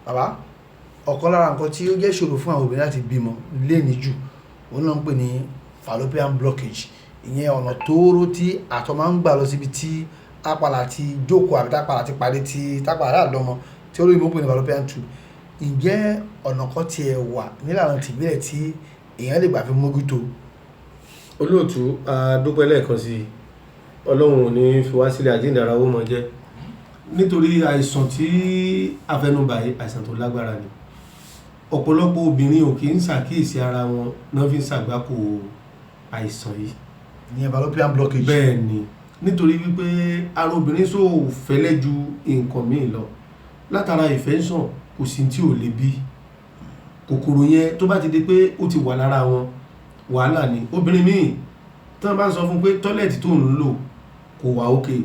bàbá ọ̀kan lára nǹkan tí ó jẹ́ ìṣòro fún àwọn obìnrin láti bímọ léni jù òun náà ń pè ní fallopian blockage, ìyẹn ọ̀nà tóóró tí àtọ̀ máa ń gbà lọ síbi tí àpàlà ti jókòó àbí tápàlà ti parí tí tápàlà àdọ́mọ tí olóyìnbó ń pè ní fallopian tube. Ǹjẹ́ ọ̀nà kan tiẹ̀ wà nílànà tìbílẹ̀ tí èèyàn lè gbà fi mójútó? Olóòtú, a dúpẹ́ lẹ́ẹ̀kan sí i. Ọlọ́run ò ní fi wá sílẹ̀ àjíǹde ara owó mọ jẹ́. Nítorí àìsàn tí a fẹnubà yìí, àìsàn tó lágbára ni. Ọ̀pọ̀lọpọ̀ obìnrin ò kì í ṣàkíyèsí ara wọn náà fi ń ṣàgbákò àìsàn yìí. Ìyẹn fallopian blockage. Bẹ́ẹ̀ ni, nítorí wípé ara obìnrin sò fẹ́lẹ́ ju nǹkan míì lọ. Látara infection kò sí tí ò lè bí. Kòkòrò yẹn tó bá ti di pé ó ti wà lára wọn, wàhálà ni. Obìnrin míì tí wọ́n bá ń sọ fún pé tọ́lẹ̀tì tó ń lò kò wà òkè,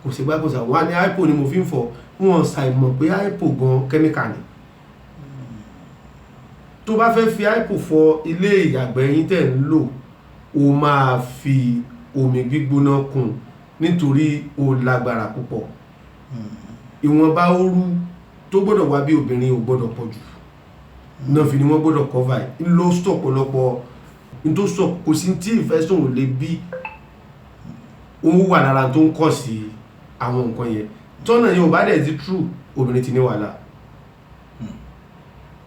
kò sí gbá kò sà, wọ́n á ní hypo ni mo fi ń fọ̀, wọ́n ṣàìmọ̀ pé hypo gan kẹ́míkà ni. Tó bá fẹ́ fi hypo fọ ilé ìyàgbẹ́ yín tẹ̀ ń lò, o máa fi omi gbígbóná kùn nítorí ó lágbára púpọ̀. Ìwọ̀nba ooru tó gbọ́dọ̀ wá bí obìnrin ò gbọ́dọ̀ pọ̀ jù. Náà fi ni wọ́n gbọ́dọ̀ cover ẹ̀. Ń lọ stop ọ̀pọ̀lọpọ̀ ní tó sọ kò sí tí infection ò lè bí. Ó wà lára tó ń kọ̀ sí àwọn nǹkan yẹn. Tọ́nà yẹn ò bá dẹ̀ ti true, obìnrin ti ní wàhálà.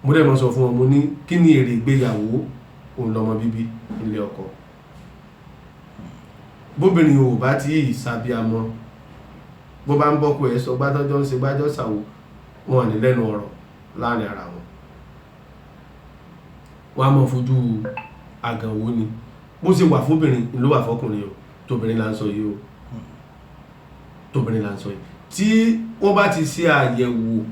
Mo dẹ̀ mọ́ sọ fún wọn, mo ní kí ni èrè ìgbéyàwó òun lọ́mọ bíbí ilé ọkọ. Bóbìnrin ò bá tí ìsàbíamọ, bó bá ń bọ́kọ ẹ̀ sọ gbádọ́jọ́ ń ṣe gbájọ́ sàwò, wọn ní lẹ́nu ọ̀rọ̀ láàrin ara wọn. Wọ́n á mọ̀ fojú àgànwó ni. Bó ṣe wà fóbìnrin ló wà fọ́kùnrin o. Tóbìnrin là ń sọ yìí o. Tóbìnrin là ń sọ yìí. Tí wọ́n bá ti ṣe àyẹ̀wò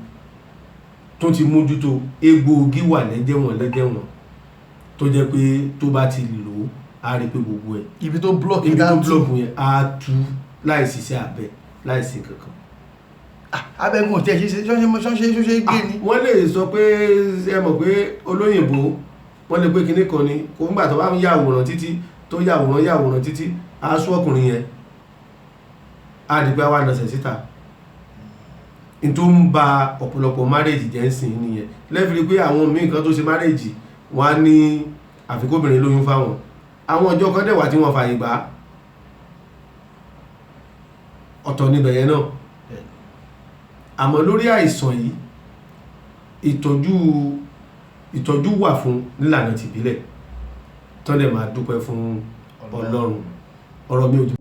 tó ti mójútó, egbòogi wà lẹ́jẹ̀wọ̀n tó jẹ́ pé tó bá ti lò á rí pé gbogbo ẹ̀ Ibi tó block ibi tó block yẹn á tú láìsí iṣẹ́ abẹ láìsí kankan. Abẹ́gun tí ẹ ṣe gbé ni. Wọ́n lè sọ pé ẹ mọ̀ pé olóyìnbó wọ́n lè pé kinní kan ni kò ń gbà tó bá ń yàwòrán títí tó yàwòrán títí aṣọ ọkùnrin yẹn á di pé wà nọ̀sẹ̀ síta. In tó ń ba ọ̀pọ̀lọpọ̀ marriage jẹ́ ń sìn nìyẹn. Lẹ́fìrí pé àwọn míì kan tó ṣe marriage wọ́n á ní àfikóbìnrin lóyún fáwọn. Àwọn ọjọ́ kan dẹ̀wà tí wọ́n fàyè gbà ọ̀tọ̀ níbẹ̀ yẹn náà. Àmọ́ lórí àìsàn yìí ìtọ́jú wà fún nílànà tìbílẹ̀ tó lè máa dúpẹ́ fún Ọlọ́run. Ọ̀rọ̀ mi ò jù.